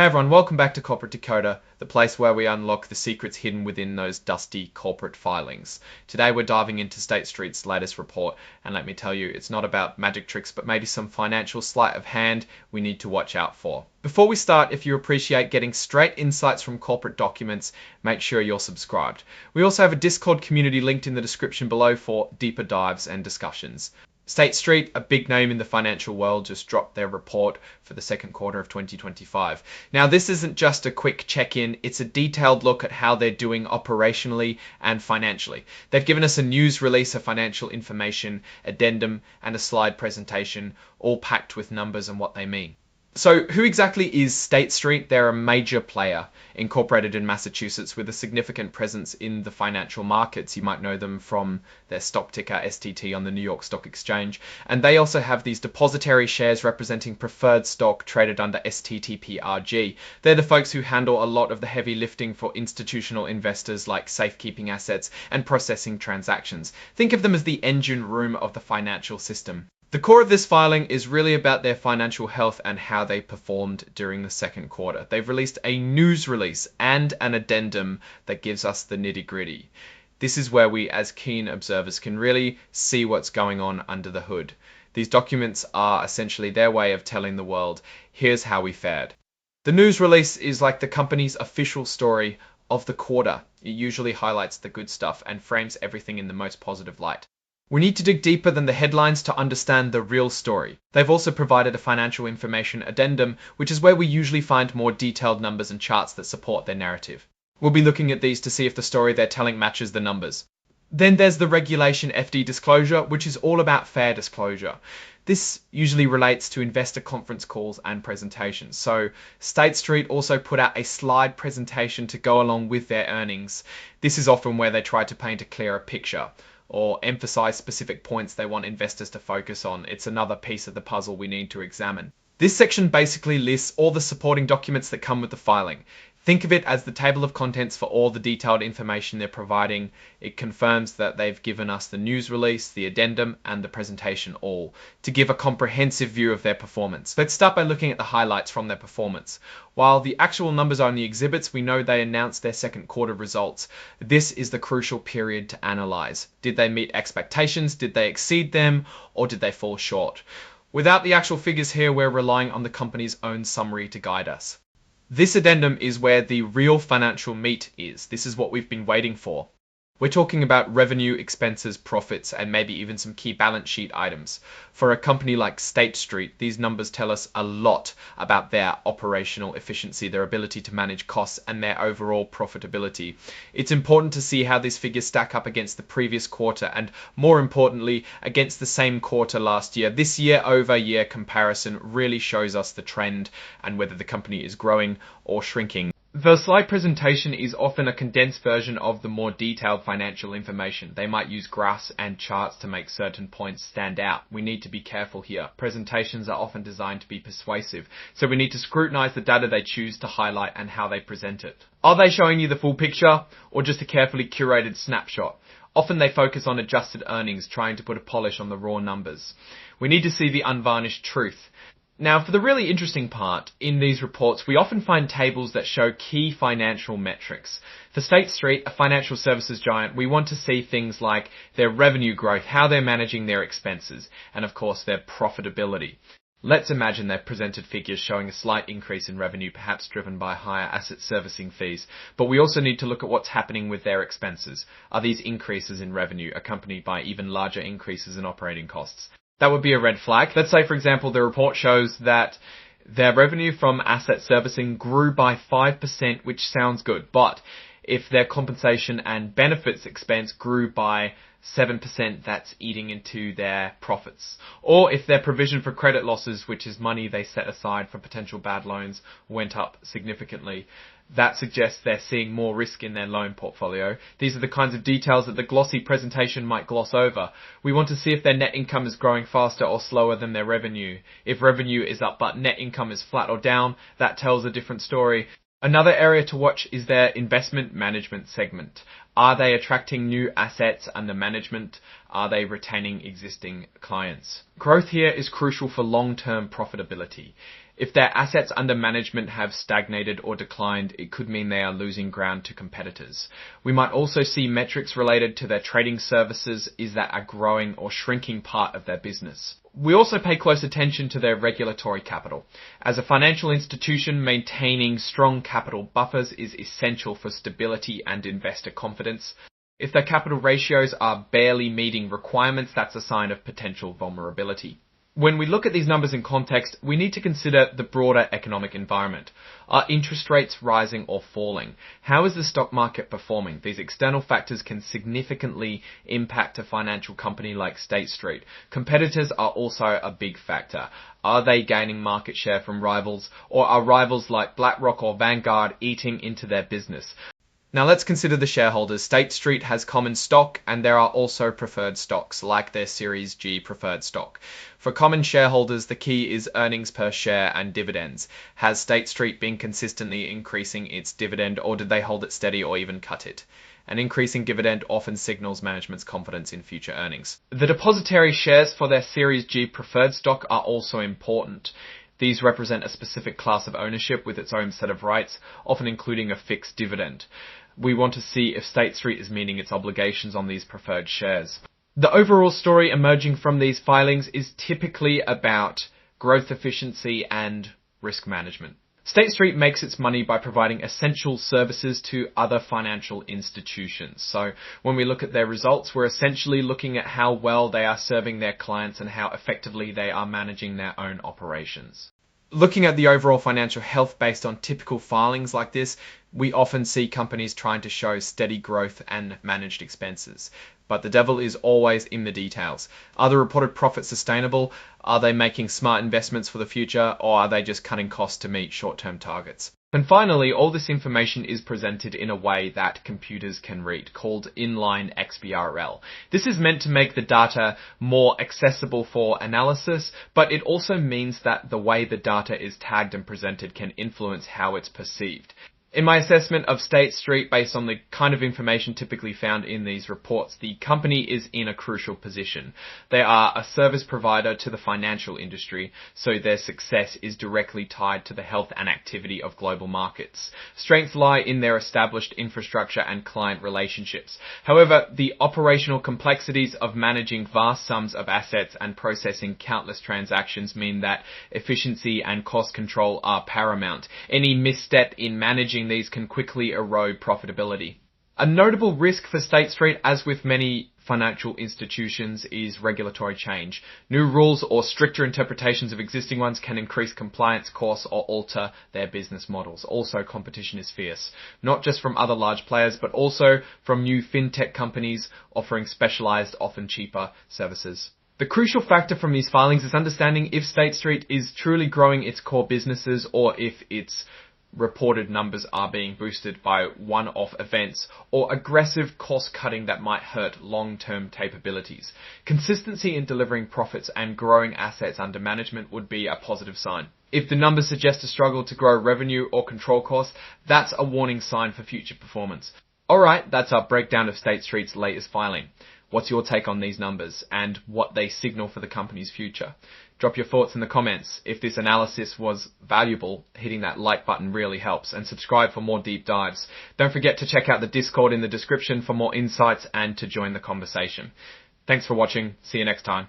Hey everyone, welcome back to Corporate Decoder, the place where we unlock the secrets hidden within those dusty corporate filings. Today we're diving into State Street's latest report, and let me tell you, it's not about magic tricks, but maybe some financial sleight of hand we need to watch out for. Before we start, if you appreciate getting straight insights from corporate documents, make sure you're subscribed. We also have a Discord community linked in the description below for deeper dives and discussions. State Street, a big name in the financial world, just dropped their report for the second quarter of 2025. Now, this isn't just a quick check-in, it's a detailed look at how they're doing operationally and financially. They've given us a news release, a financial information addendum, and a slide presentation, all packed with numbers and what they mean. So who exactly is State Street? They're a major player incorporated in Massachusetts with a significant presence in the financial markets. You might know them from their stock ticker STT on the New York Stock Exchange. And they also have these depository shares representing preferred stock traded under STTPRG. They're the folks who handle a lot of the heavy lifting for institutional investors like safekeeping assets and processing transactions. Think of them as the engine room of the financial system. The core of this filing is really about their financial health and how they performed during the second quarter. They've released a news release and an addendum that gives us the nitty-gritty. This is where we, as keen observers, can really see what's going on under the hood. These documents are essentially their way of telling the world, here's how we fared. The news release is like the company's official story of the quarter. It usually highlights the good stuff and frames everything in the most positive light. We need to dig deeper than the headlines to understand the real story. They've also provided a financial information addendum, which is where we usually find more detailed numbers and charts that support their narrative. We'll be looking at these to see if the story they're telling matches the numbers. Then there's the Regulation FD disclosure, which is all about fair disclosure. This usually relates to investor conference calls and presentations. So State Street also put out a slide presentation to go along with their earnings. This is often where they try to paint a clearer picture or emphasize specific points they want investors to focus on. It's another piece of the puzzle we need to examine. This section basically lists all the supporting documents that come with the filing. Think of it as the table of contents for all the detailed information they're providing. It confirms that they've given us the news release, the addendum, and the presentation all to give a comprehensive view of their performance. Let's start by looking at the highlights from their performance. While the actual numbers are in the exhibits, we know they announced their second quarter results. This is the crucial period to analyze. Did they meet expectations? Did they exceed them? Or did they fall short? Without the actual figures here, we're relying on the company's own summary to guide us. This addendum is where the real financial meat is. This is what we've been waiting for. We're talking about revenue, expenses, profits, and maybe even some key balance sheet items. For a company like State Street, these numbers tell us a lot about their operational efficiency, their ability to manage costs, and their overall profitability. It's important to see how these figures stack up against the previous quarter and, more importantly, against the same quarter last year. This year-over-year comparison really shows us the trend and whether the company is growing or shrinking. The slide presentation is often a condensed version of the more detailed financial information. They might use graphs and charts to make certain points stand out. We need to be careful here. Presentations are often designed to be persuasive, so we need to scrutinize the data they choose to highlight and how they present it. Are they showing you the full picture or just a carefully curated snapshot? Often they focus on adjusted earnings, trying to put a polish on the raw numbers. We need to see the unvarnished truth. Now, for the really interesting part, in these reports, we often find tables that show key financial metrics. For State Street, a financial services giant, we want to see things like their revenue growth, how they're managing their expenses, and of course, their profitability. Let's imagine they've presented figures showing a slight increase in revenue, perhaps driven by higher asset servicing fees. But we also need to look at what's happening with their expenses. Are these increases in revenue accompanied by even larger increases in operating costs? That would be a red flag. Let's say, for example, the report shows that their revenue from asset servicing grew by 5%, which sounds good. But if their compensation and benefits expense grew by 7%, that's eating into their profits. Or if their provision for credit losses, which is money they set aside for potential bad loans, went up significantly, that suggests they're seeing more risk in their loan portfolio. These are the kinds of details that the glossy presentation might gloss over. We want to see if their net income is growing faster or slower than their revenue. If revenue is up but net income is flat or down, that tells a different story. Another area to watch is their investment management segment. Are they attracting new assets under management? Are they retaining existing clients? Growth here is crucial for long-term profitability. If their assets under management have stagnated or declined, it could mean they are losing ground to competitors. We might also see metrics related to their trading services is that a growing or shrinking part of their business. We also pay close attention to their regulatory capital. As a financial institution, maintaining strong capital buffers is essential for stability and investor confidence. If their capital ratios are barely meeting requirements, that's a sign of potential vulnerability. When we look at these numbers in context, we need to consider the broader economic environment. Are interest rates rising or falling? How is the stock market performing? These external factors can significantly impact a financial company like State Street. Competitors are also a big factor. Are they gaining market share from rivals, or are rivals like BlackRock or Vanguard eating into their business? Now let's consider the shareholders. State Street has common stock, and there are also preferred stocks, like their Series G preferred stock. For common shareholders, the key is earnings per share and dividends. Has State Street been consistently increasing its dividend, or did they hold it steady or even cut it? An increasing dividend often signals management's confidence in future earnings. The depositary shares for their Series G preferred stock are also important. These represent a specific class of ownership with its own set of rights, often including a fixed dividend. We want to see if State Street is meeting its obligations on these preferred shares. The overall story emerging from these filings is typically about growth efficiency and risk management. State Street makes its money by providing essential services to other financial institutions. So when we look at their results, we're essentially looking at how well they are serving their clients and how effectively they are managing their own operations. Looking at the overall financial health based on typical filings like this, we often see companies trying to show steady growth and managed expenses. But the devil is always in the details. Are the reported profits sustainable? Are they making smart investments for the future? Or are they just cutting costs to meet short-term targets? And finally, all this information is presented in a way that computers can read, called inline XBRL. This is meant to make the data more accessible for analysis, but it also means that the way the data is tagged and presented can influence how it's perceived. In my assessment of State Street, based on the kind of information typically found in these reports, the company is in a crucial position. They are a service provider to the financial industry, so their success is directly tied to the health and activity of global markets. Strengths lie in their established infrastructure and client relationships. However, the operational complexities of managing vast sums of assets and processing countless transactions mean that efficiency and cost control are paramount. Any misstep in managing these can quickly erode profitability. A notable risk for State Street, as with many financial institutions, is regulatory change. New rules or stricter interpretations of existing ones can increase compliance costs or alter their business models. Also, competition is fierce, not just from other large players, but also from new fintech companies offering specialized, often cheaper services. The crucial factor from these filings is understanding if State Street is truly growing its core businesses or if its reported numbers are being boosted by one-off events or aggressive cost cutting that might hurt long-term capabilities. Consistency in delivering profits and growing assets under management would be a positive sign. If the numbers suggest a struggle to grow revenue or control costs, that's a warning sign for future performance. Alright, that's our breakdown of State Street's latest filing. What's your take on these numbers and what they signal for the company's future? Drop your thoughts in the comments. If this analysis was valuable, hitting that like button really helps, and subscribe for more deep dives. Don't forget to check out the Discord in the description for more insights and to join the conversation. Thanks for watching. See you next time.